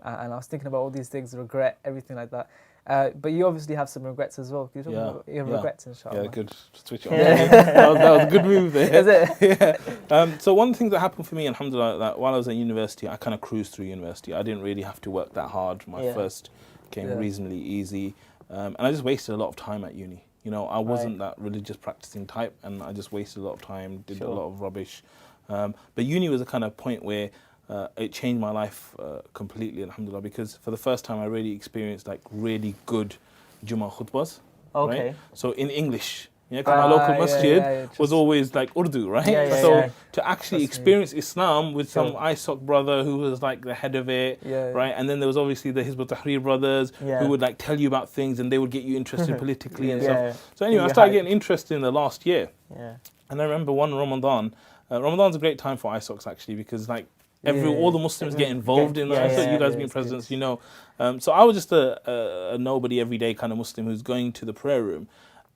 And I was thinking about all these things, regret, everything like that. But you obviously have some regrets as well. Can you talk about your regrets, inshallah? Yeah, good. Switch on. That was a good move there. Is it? Yeah. So one thing that happened for me, alhamdulillah, that while I was at university, I kind of cruised through university. I didn't really have to work that hard. My first came reasonably easy. And I just wasted a lot of time at uni. You know, I wasn't that religious practicing type, and I just wasted a lot of time, did a lot of rubbish. But uni was a kind of point where it changed my life completely, alhamdulillah, because for the first time I really experienced like really good Jummah khutbahs. Okay. Right? So in English. Yeah, because my local masjid was always like Urdu, right? So to actually experience Islam with some ISOC brother who was like the head of it, right? And then there was obviously the Hizb ut-Tahrir brothers who would like tell you about things and they would get you interested politically and stuff. So anyway, I started getting interested in the last year. Yeah. And I remember one Ramadan. Ramadan's a great time for ISOCs actually, because like all the Muslims get involved in that. So you guys being presidents, you know. So I was just a nobody everyday kind of Muslim who's going to the prayer room.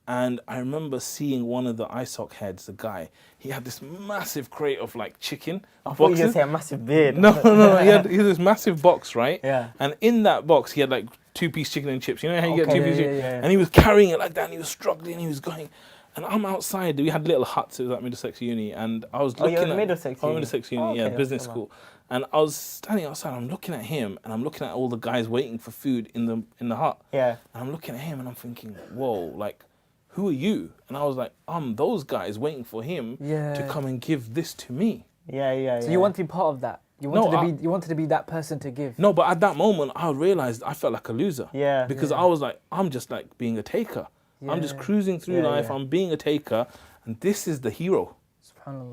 And I remember seeing one of the ISOC heads, the guy, he had this massive crate of like chicken I thought you were going to say a massive beard. No. He had this massive box, right? Yeah. And in that box, he had like 2-piece chicken and chips. You know how you get 2-piece chicken? And he was carrying it like that, and he was struggling, he was going. And I'm outside. We had little huts. It was at Middlesex Uni, and I was looking at Middlesex Uni. Middlesex Uni, business school. And I was standing outside. I'm looking at him, and I'm looking at all the guys waiting for food in the hut. Yeah. And I'm looking at him, and I'm thinking, whoa, like, who are you? And I was like, those guys waiting for him to come and give this to me. So you want to be part of that? You wanted to be that person to give? No, but at that moment, I realized I felt like a loser. Yeah. Because I was like, I'm just like being a taker. I'm just cruising through life. I'm being a taker, and this is the hero.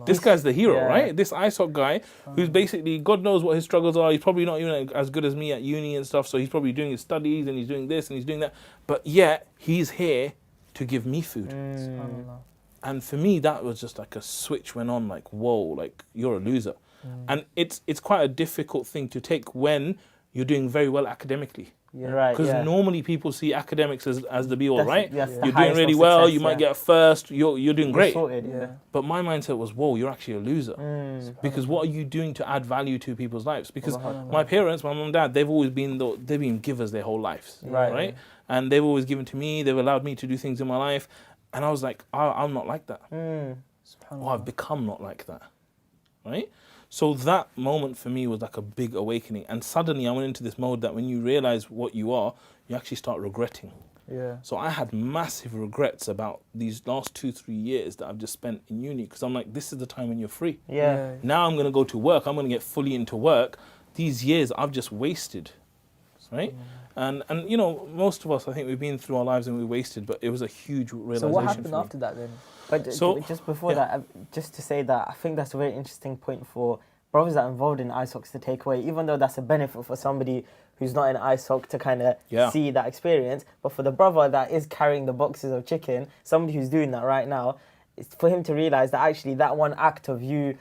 This guy's the hero, right? This ISOC guy who's basically, God knows what his struggles are. He's probably not even as good as me at uni and stuff, so he's probably doing his studies and he's doing this and he's doing that. But yet, he's here to give me food. And for me, that was just like a switch went on, like, whoa, like, you're a loser. And it's quite a difficult thing to take when you're doing very well academically. Because normally people see academics as the be-all, right? You're doing really well, you might get a first, you're doing great. But my mindset was, whoa, you're actually a loser. Because what are you doing to add value to people's lives? Because my parents, my mum and dad, they've always been they've been givers their whole lives, right? And they've always given to me, they've allowed me to do things in my life. And I was like, I'm not like that. Or I've become not like that, right? So that moment for me was like a big awakening. And suddenly I went into this mode that when you realize what you are, you actually start regretting. So I had massive regrets about these last 2-3 years that I've just spent in uni, because I'm like, this is the time when you're free. Now I'm going to go to work. I'm going to get fully into work. These years I've just wasted, right? And you know, most of us, I think we've been through our lives and we wasted, but it was a huge realization. So what happened after that then? But just before that, just to say that, I think that's a very interesting point for brothers that are involved in ISOCs to take away, even though that's a benefit for somebody who's not in ISOC to kind of see that experience. But for the brother that is carrying the boxes of chicken, somebody who's doing that right now, it's for him to realize that actually that one act of you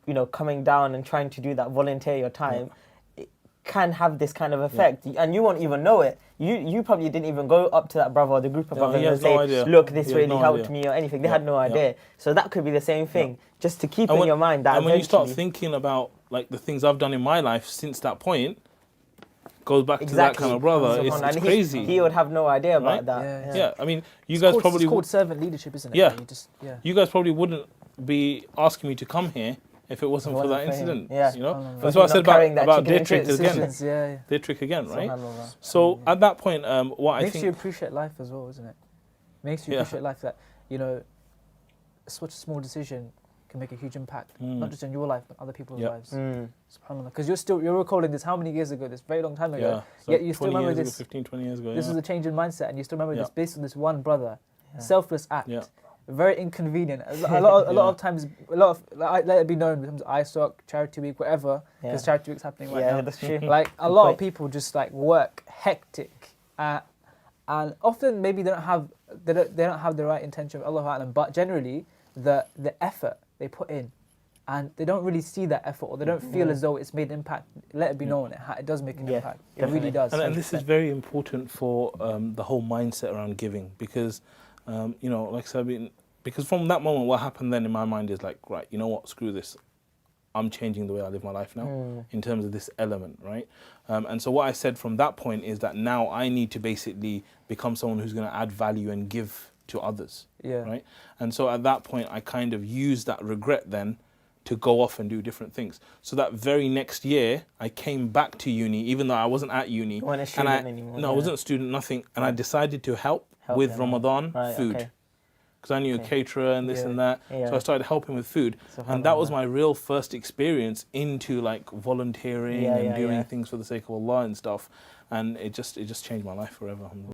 know, coming down and trying to do that, volunteer your time, it can have this kind of effect. And you won't even know it. You probably didn't even go up to that brother or the group of brothers and say, look, this really helped me or anything. They had no idea. So that could be the same thing, just to keep in your mind that. And when you start thinking about like the things I've done in my life since that point, goes back to that kind of brother. It's crazy. He would have no idea about that. Yeah, I mean, it's called servant leadership, isn't it? Yeah. You guys probably wouldn't be asking me to come here if it wasn't for that incident. You know, that's what I said about Dietrich again. Dietrich again, right? So at that point, what I think makes you appreciate life as well, isn't it? Makes you appreciate life, that, you know, such a small decision can make a huge impact, not just in your life but other people's lives. SubhanAllah. Because you're recalling this how many years ago? This very long time ago. So yet you still remember this. 15, 20 years ago. This was a change in mindset, and you still remember this based on this one brother, selfless act. Very inconvenient. A lot of times, let it be known, in terms of ISOC, Charity Week, whatever, because Charity Week's happening right now. That's true. Like a lot of people just like work hectic, and often maybe they don't have the right intention of Allah, but generally the effort they put in, and they don't really see that effort, or they don't feel as though it's made an impact. Let it be known, it does make an impact. It really does. And this is very important for the whole mindset around giving, because you know, like I said, because from that moment, what happened then in my mind is like, right, you know what, screw this. I'm changing the way I live my life now in terms of this element, right? And so what I said from that point is that now I need to basically become someone who's going to add value and give to others, right? And so at that point, I kind of used that regret then to go off and do different things. So that very next year, I came back to uni, even though I wasn't at uni. You weren't a student anymore. No, I wasn't a student, nothing. And I decided to help with them, Ramadan right, food. okay. Because I knew a caterer and this and that. Yeah. So I started helping with food. And that was my real first experience into like volunteering and doing things for the sake of Allah and stuff. And it just changed my life forever.